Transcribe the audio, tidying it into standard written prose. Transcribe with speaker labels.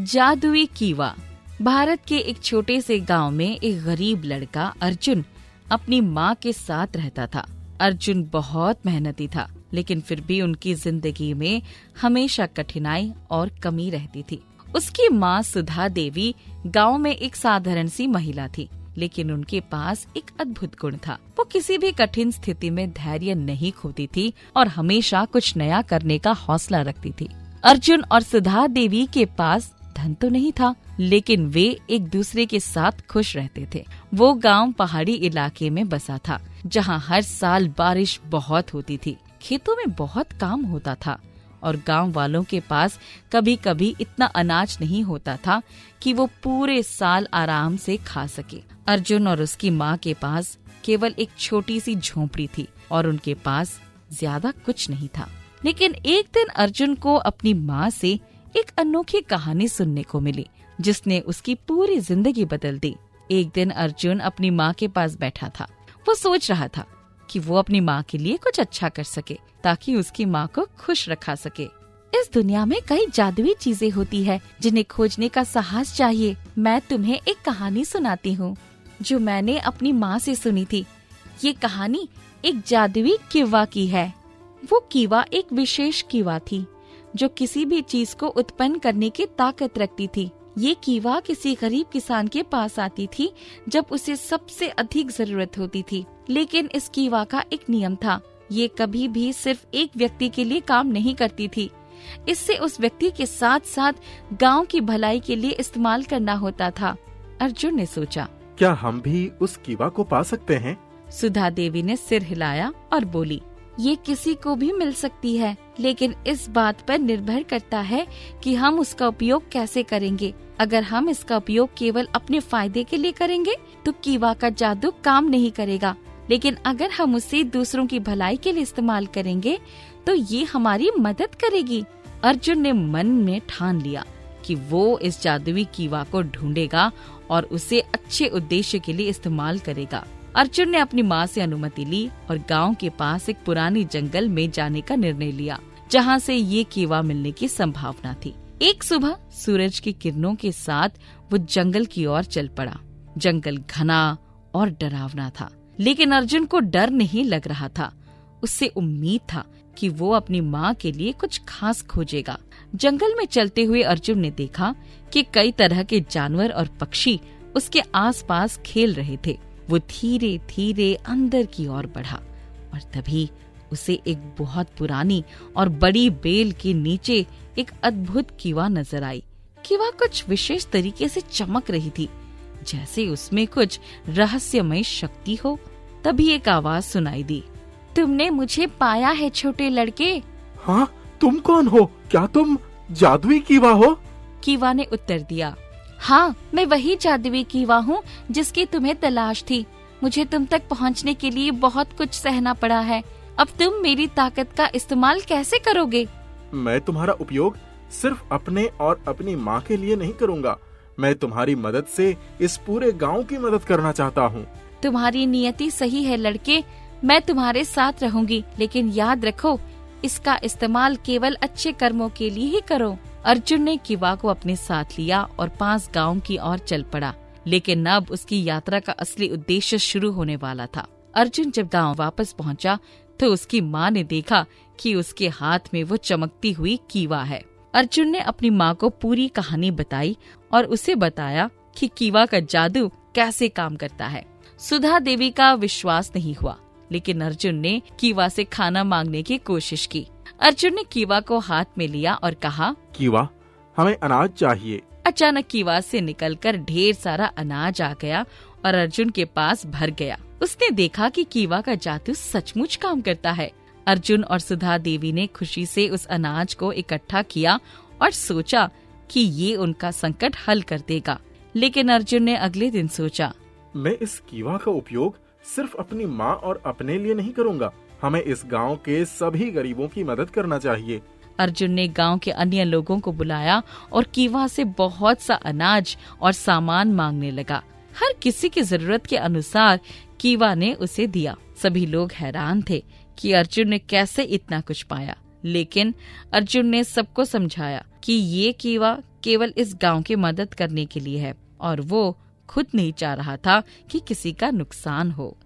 Speaker 1: जादुई कीवा। भारत के एक छोटे से गांव में एक गरीब लड़का अर्जुन अपनी माँ के साथ रहता था। अर्जुन बहुत मेहनती था, लेकिन फिर भी उनकी जिंदगी में हमेशा कठिनाई और कमी रहती थी। उसकी माँ सुधा देवी गांव में एक साधारण सी महिला थी, लेकिन उनके पास एक अद्भुत गुण था। वो किसी भी कठिन स्थिति में धैर्य नहीं खोती थी और हमेशा कुछ नया करने का हौसला रखती थी। अर्जुन और सुधा देवी के पास धन तो नहीं था, लेकिन वे एक दूसरे के साथ खुश रहते थे। वो गांव पहाड़ी इलाके में बसा था, जहां हर साल बारिश बहुत होती थी। खेतों में बहुत काम होता था और गांव वालों के पास कभी कभी इतना अनाज नहीं होता था कि वो पूरे साल आराम से खा सके। अर्जुन और उसकी माँ के पास केवल एक छोटी सी झोंपड़ी थी और उनके पास ज्यादा कुछ नहीं था। लेकिन एक दिन अर्जुन को अपनी माँ से एक अनोखी कहानी सुनने को मिली, जिसने उसकी पूरी जिंदगी बदल दी। एक दिन अर्जुन अपनी माँ के पास बैठा था। वो सोच रहा था कि वो अपनी माँ के लिए कुछ अच्छा कर सके, ताकि उसकी माँ को खुश रखा सके। इस दुनिया में कई जादुई चीजें होती है, जिन्हें खोजने का साहस चाहिए। मैं तुम्हें एक कहानी सुनाती हूँ, जो मैंने अपनी माँ से सुनी थी। ये कहानी एक जादुई कीवा की है। वो कीवा एक विशेष कीवा थी, जो किसी भी चीज को उत्पन्न करने की ताकत रखती थी। ये कीवा किसी गरीब किसान के पास आती थी जब उसे सबसे अधिक जरूरत होती थी। लेकिन इस कीवा का एक नियम था, ये कभी भी सिर्फ एक व्यक्ति के लिए काम नहीं करती थी। इससे उस व्यक्ति के साथ साथ गांव की भलाई के लिए इस्तेमाल करना होता था। अर्जुन ने सोचा,
Speaker 2: क्या हम भी उस कीवा को पा सकते हैं?
Speaker 1: सुधा देवी ने सिर हिलाया और बोली, ये किसी को भी मिल सकती है, लेकिन इस बात पर निर्भर करता है कि हम उसका उपयोग कैसे करेंगे। अगर हम इसका उपयोग केवल अपने फायदे के लिए करेंगे तो कीवा का जादू काम नहीं करेगा, लेकिन अगर हम उसे दूसरों की भलाई के लिए इस्तेमाल करेंगे तो ये हमारी मदद करेगी। अर्जुन ने मन में ठान लिया कि वो इस जादुई कीवा को ढूंढेगा और उसे अच्छे उद्देश्य के लिए इस्तेमाल करेगा। अर्जुन ने अपनी माँ से अनुमति ली और गांव के पास एक पुरानी जंगल में जाने का निर्णय लिया, जहाँ से ये कीवा मिलने की संभावना थी। एक सुबह सूरज की किरणों के साथ वो जंगल की ओर चल पड़ा। जंगल घना और डरावना था, लेकिन अर्जुन को डर नहीं लग रहा था। उससे उम्मीद था कि वो अपनी माँ के लिए कुछ खास खोजेगा। जंगल में चलते हुए अर्जुन ने देखा कि कई तरह के जानवर और पक्षी उसके आसपास खेल रहे थे। वो धीरे धीरे अंदर की ओर बढ़ा और तभी उसे एक बहुत पुरानी और बड़ी बेल के नीचे एक अद्भुत कीवा नजर आई। कीवा कुछ विशेष तरीके से चमक रही थी, जैसे उसमें कुछ रहस्यमय शक्ति हो। तभी एक आवाज सुनाई दी, तुमने मुझे पाया है छोटे लड़के।
Speaker 2: हाँ, तुम कौन हो? क्या तुम जादुई कीवा हो?
Speaker 1: कीवा ने उत्तर दिया, हाँ, मैं वही जादुई कीवा हूँ जिसकी तुम्हें तलाश थी। मुझे तुम तक पहुँचने के लिए बहुत कुछ सहना पड़ा है। अब तुम मेरी ताकत का इस्तेमाल कैसे करोगे?
Speaker 2: मैं तुम्हारा उपयोग सिर्फ अपने और अपनी माँ के लिए नहीं करूँगा। मैं तुम्हारी मदद से इस पूरे गांव की मदद करना चाहता हूँ।
Speaker 1: तुम्हारी नियति सही है लड़के, मैं तुम्हारे साथ रहूंगी, लेकिन याद रखो, इसका इस्तेमाल केवल अच्छे कर्मों के लिए ही करो। अर्जुन ने कीवा को अपने साथ लिया और पास गांव की ओर चल पड़ा, लेकिन अब उसकी यात्रा का असली उद्देश्य शुरू होने वाला था। अर्जुन जब गांव वापस पहुंचा तो उसकी माँ ने देखा कि उसके हाथ में वो चमकती हुई कीवा है। अर्जुन ने अपनी माँ को पूरी कहानी बताई और उसे बताया कि कीवा का जादू कैसे काम करता है। सुधा देवी का विश्वास नहीं हुआ, लेकिन अर्जुन ने कीवा से खाना मांगने की कोशिश की। अर्जुन ने कीवा को हाथ में लिया और कहा,
Speaker 2: कीवा, हमें अनाज चाहिए।
Speaker 1: अचानक कीवा से निकलकर ढेर सारा अनाज आ गया और अर्जुन के पास भर गया। उसने देखा कि कीवा का जादू सचमुच काम करता है। अर्जुन और सुधा देवी ने खुशी से उस अनाज को इकट्ठा किया और सोचा कि ये उनका संकट हल कर देगा। लेकिन अर्जुन ने अगले दिन सोचा,
Speaker 2: मैं इस कीवा का उपयोग सिर्फ अपनी माँ और अपने लिए नहीं करूँगा। हमें इस गांव के सभी गरीबों की मदद करना चाहिए।
Speaker 1: अर्जुन ने गांव के अन्य लोगों को बुलाया और कीवा से बहुत सा अनाज और सामान मांगने लगा। हर किसी की जरूरत के अनुसार कीवा ने उसे दिया। सभी लोग हैरान थे कि अर्जुन ने कैसे इतना कुछ पाया, लेकिन अर्जुन ने सबको समझाया कि ये कीवा केवल इस गांव की मदद करने के लिए है और वो खुद नहीं चाह रहा था कि किसी का नुकसान हो।